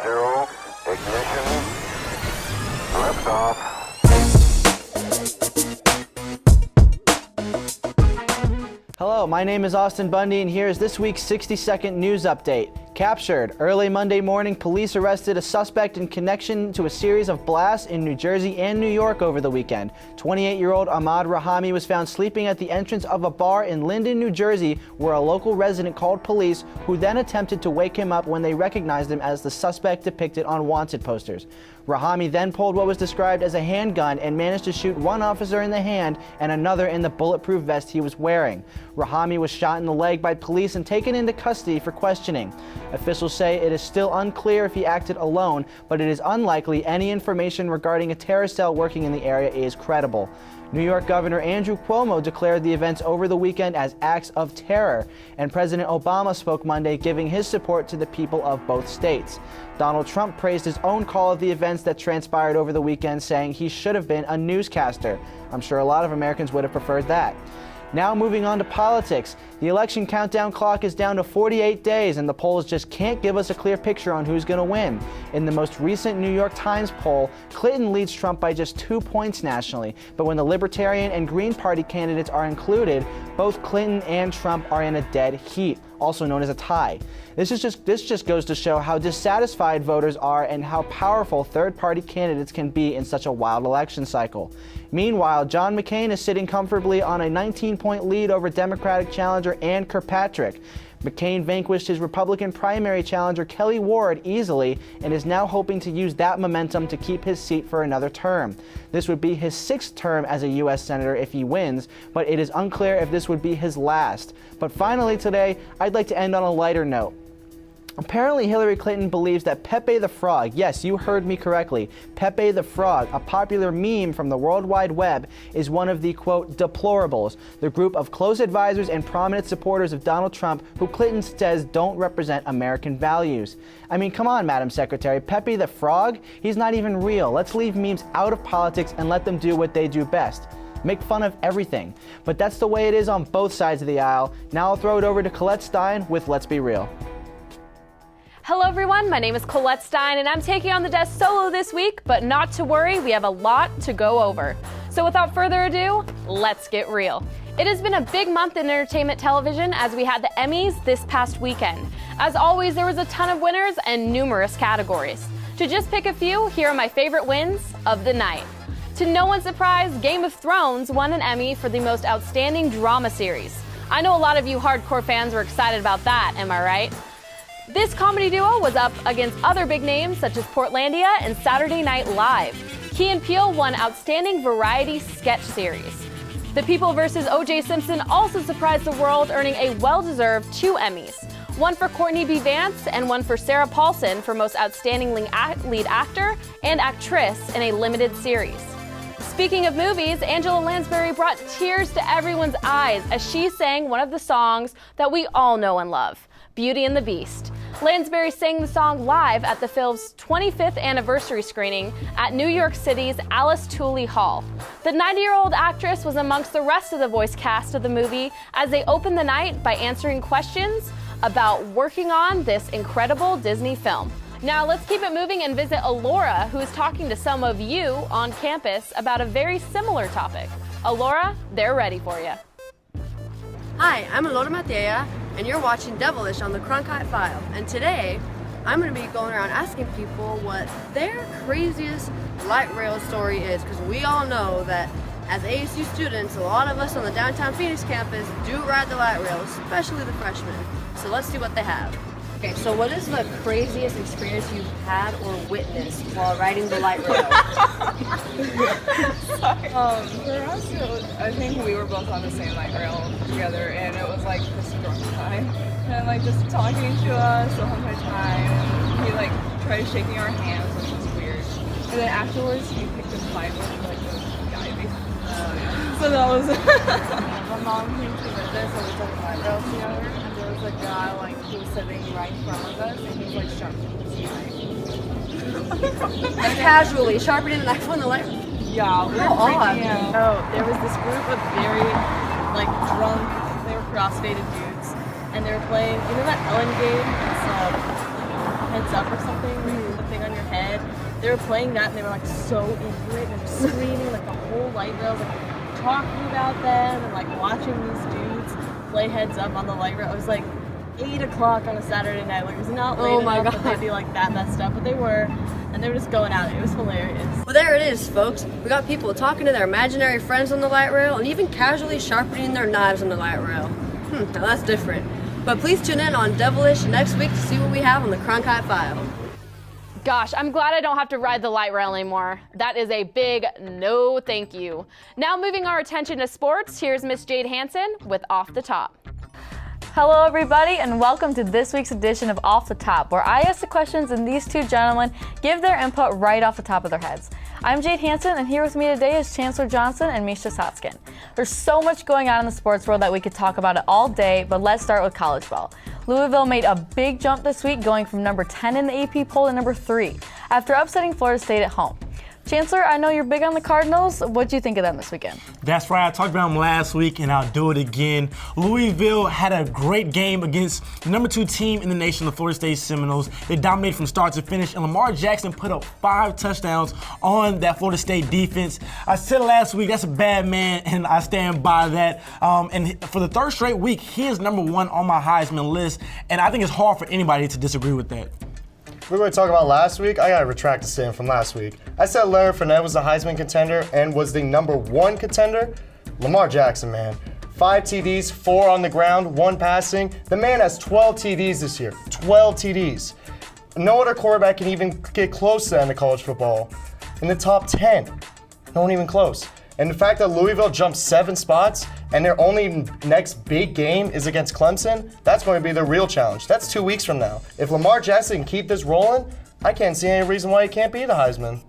0, ignition, liftoff. Hello, my name is Austen Bundy, and here's this week's 60-second news update. Captured. Early Monday morning, police arrested a suspect in connection to a series of blasts in New Jersey and New York over the weekend. 28-year-old Ahmad Rahami was found sleeping at the entrance of a bar in Linden, New Jersey, where a local resident called police, who then attempted to wake him up when they recognized him as the suspect depicted on wanted posters. Rahami then pulled what was described as a handgun and managed to shoot one officer in the hand and another in the bulletproof vest he was wearing. Rahami was shot in the leg by police and taken into custody for questioning. Officials say it is still unclear if he acted alone, but it is unlikely any information regarding a terror cell working in the area is credible. New York Governor Andrew Cuomo declared the events over the weekend as acts of terror, and President Obama spoke Monday, giving his support to the people of both states. Donald Trump praised his own call of the events that transpired over the weekend, saying he should have been a newscaster. I'm sure a lot of Americans would have preferred that. Now moving on to politics. The election countdown clock is down to 48 days, and the polls just can't give us a clear picture on who's going to win. In the most recent New York Times poll, Clinton leads Trump by just 2 points nationally, but when the Libertarian and Green Party candidates are included, both Clinton and Trump are in a dead heat, also known as a tie. This just goes to show how dissatisfied voters are and how powerful third-party candidates can be in such a wild election cycle. Meanwhile, John McCain is sitting comfortably on a 19-point lead over Democratic challenger Ann Kirkpatrick. McCain vanquished his Republican primary challenger Kelly Ward easily and is now hoping to use that momentum to keep his seat for another term. This would be his 6th term as a U.S. Senator if he wins, but it is unclear if this would be his last. But finally today, I'd like to end on a lighter note. Apparently, Hillary Clinton believes that Pepe the Frog, yes, you heard me correctly, Pepe the Frog, a popular meme from the World Wide Web, is one of the, quote, deplorables, the group of close advisors and prominent supporters of Donald Trump who Clinton says don't represent American values. I mean, come on, Madam Secretary, Pepe the Frog? He's not even real. Let's leave memes out of politics and let them do what they do best. Make fun of everything. But that's the way it is on both sides of the aisle. Now I'll throw it over to Colette Stein with Let's Be Real. Hello everyone, my name is Colette Stein and I'm taking on the desk solo this week, but not to worry, we have a lot to go over. So without further ado, let's get real. It has been a big month in entertainment television as we had the Emmys this past weekend. As always, there was a ton of winners and numerous categories. To just pick a few, here are my favorite wins of the night. To no one's surprise, Game of Thrones won an Emmy for the most outstanding drama series. I know a lot of you hardcore fans were excited about that, am I right? This comedy duo was up against other big names such as Portlandia and Saturday Night Live. Key and Peele won Outstanding Variety Sketch Series. The People vs. O.J. Simpson also surprised the world, earning a well-deserved 2 Emmys. One for Courtney B. Vance and one for Sarah Paulson for Most Outstanding Lead Actor and Actress in a Limited Series. Speaking of movies, Angela Lansbury brought tears to everyone's eyes as she sang one of the songs that we all know and love, Beauty and the Beast. Lansbury sang the song live at the film's 25th anniversary screening at New York City's Alice Tooley Hall. The 90-year-old actress was amongst the rest of the voice cast of the movie as they opened the night by answering questions about working on this incredible Disney film. Now let's keep it moving and visit Alora, who is talking to some of you on campus about a very similar topic. Alora, they're ready for you. Hi, I'm Alora Matea, and you're watching Devilish on the Cronkite File. And today, I'm going to be going around asking people what their craziest light rail story is, because we all know that as ASU students, a lot of us on the downtown Phoenix campus do ride the light rail, especially the freshmen. So let's see what they have. Okay, so what is the craziest experience you've had or witnessed while riding the light rail? Sorry. For us, I think we were both on the same light rail together, and it was like this drunk time, and like just talking to us the whole entire time. And he like tried shaking our hands, which was weird. And then afterwards, he picked a fight with like the guy basically. So that was. My mom came to visit, so we took the light rail together. A guy, like, he was sitting right in front of us, and he was, like, sharpening his knife. Casually, sharpening the knife on the light rail? Yeah, we were freaking out. Oh, there was this group of very, like, drunk, they were cross-faded dudes, and they were playing, you know that Ellen game? And heads up or something, like the thing on your head. They were playing that and they were like so into it and they were screaming like the whole light rail, like talking about them and like watching these dudes play heads up on the light rail. It was like 8 o'clock on a Saturday night. Like it was not late enough that they'd be like that messed up, but they were, and they were just going at it. It was hilarious. Well, there it is, folks. We got people talking to their imaginary friends on the light rail and even casually sharpening their knives on the light rail. Now that's different. But please tune in on Devilish next week to see what we have on the Cronkite File. Gosh, I'm glad I don't have to ride the light rail anymore. That is a big no thank you. Now moving our attention to sports, here's Miss Jade Hanson with Off the Top. Hello everybody and welcome to this week's edition of Off the Top, where I ask the questions and these two gentlemen give their input right off the top of their heads. I'm Jade Hanson and here with me today is Chancellor Johnson and Misha Tsatskin. There's so much going on in the sports world that we could talk about it all day, but let's start with college ball. Louisville made a big jump this week, going from number 10 in the AP poll to number 3 after upsetting Florida State at home. Chancellor, I know you're big on the Cardinals. What do you think of them this weekend? That's right. I talked about them last week, and I'll do it again. Louisville had a great game against the number 2 team in the nation, the Florida State Seminoles. They dominated from start to finish, and Lamar Jackson put up 5 touchdowns on that Florida State defense. I said last week, that's a bad man, and I stand by that. And for the 3rd straight week, he is number 1 on my Heisman list, and I think it's hard for anybody to disagree with that. We're going to talk about last week. I got to retract the statement from last week. I said Leonard Fournette was the Heisman contender and was the number 1 contender. Lamar Jackson, man. 5 TDs, 4 on the ground, 1 passing. The man has 12 TDs this year. 12 TDs. No other quarterback can even get close to that in the college football. In the top 10. No one even close. And the fact that Louisville jumped 7 spots and their only next big game is against Clemson, that's going to be the real challenge. That's 2 weeks from now. If Lamar Jackson can keep this rolling, I can't see any reason why he can't be the Heisman.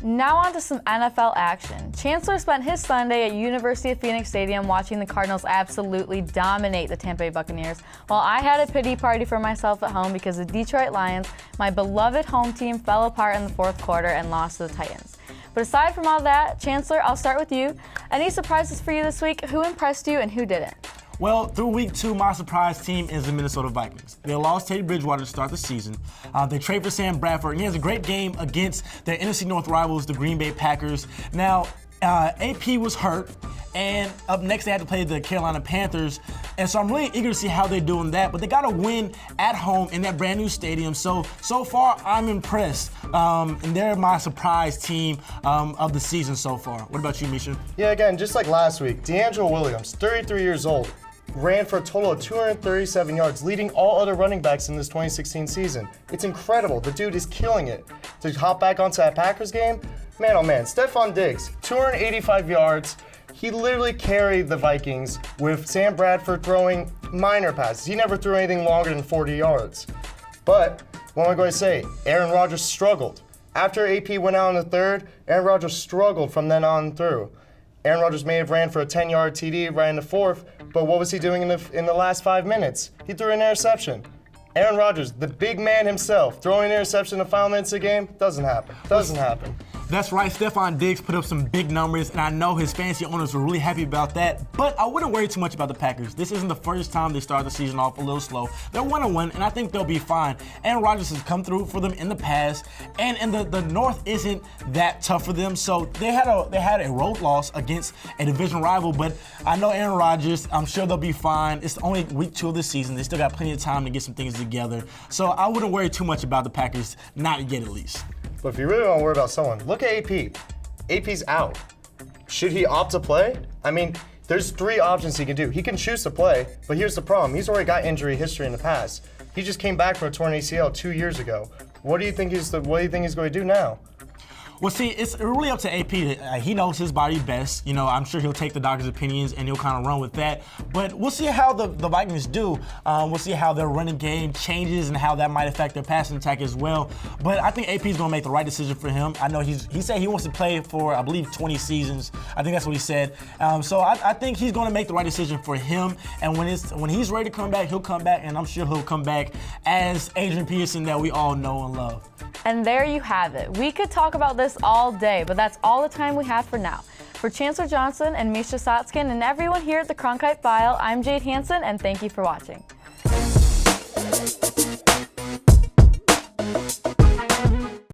Now on to some NFL action. Chancellor spent his Sunday at University of Phoenix Stadium watching the Cardinals absolutely dominate the Tampa Bay Buccaneers, while I had a pity party for myself at home because the Detroit Lions, my beloved home team, fell apart in the 4th quarter and lost to the Titans. But aside from all that, Chancellor, I'll start with you. Any surprises for you this week? Who impressed you and who didn't? Well, through week 2, my surprise team is the Minnesota Vikings. They lost Teddy Bridgewater to start the season. They trade for Sam Bradford, and he has a great game against their NFC North rivals, the Green Bay Packers. Now, AP was hurt, and up next they had to play the Carolina Panthers. And so I'm really eager to see how they're doing that. But they got to win at home in that brand new stadium. So far, I'm impressed. And they're my surprise team of the season so far. What about you, Misha? Yeah, again, just like last week, DeAngelo Williams, 33 years old, ran for a total of 237 yards, leading all other running backs in this 2016 season. It's incredible. The dude is killing it. To hop back onto that Packers game, man, oh man, Stephon Diggs, 285 yards. He literally carried the Vikings with Sam Bradford throwing minor passes. He never threw anything longer than 40 yards. But what am I going to say? Aaron Rodgers struggled. After AP went out in the 3rd, Aaron Rodgers struggled from then on through. Aaron Rodgers may have ran for a 10-yard TD right in the 4th, but what was he doing in the last 5 minutes? He threw an interception. Aaron Rodgers, the big man himself, throwing an interception in the final minutes of the game, doesn't happen. Doesn't happen. That's right, Stephon Diggs put up some big numbers, and I know his fantasy owners were really happy about that, but I wouldn't worry too much about the Packers. This isn't the first time they started the season off a little slow. They're 1-1, and I think they'll be fine. Aaron Rodgers has come through for them in the past, and the North isn't that tough for them, so they had a road loss against a division rival, but I know Aaron Rodgers, I'm sure they'll be fine. It's only week 2 of the season. They still got plenty of time to get some things together, so I wouldn't worry too much about the Packers, not yet at least. But if you really want to worry about someone, look at AP. AP's out. Should he opt to play? I mean, there's 3 options he can do. He can choose to play, but here's the problem. He's already got injury history in the past. He just came back from a torn ACL 2 years ago. What do you think he's going to do now? Well, see, it's really up to AP. He knows his body best. You know, I'm sure he'll take the doctor's opinions and he'll kind of run with that. But we'll see how the Vikings do. We'll see how their running game changes and how that might affect their passing attack as well. But I think AP is going to make the right decision for him. I know he said he wants to play for, I believe, 20 seasons. I think that's what he said. So I think he's going to make the right decision for him. And when he's ready to come back, he'll come back. And I'm sure he'll come back as Adrian Peterson that we all know and love. And there you have it. We could talk about this all day, but that's all the time we have for now. For Chancellor Johnson and Misha Tsatskin and everyone here at the Cronkite File, I'm Jade Hanson, and thank you for watching.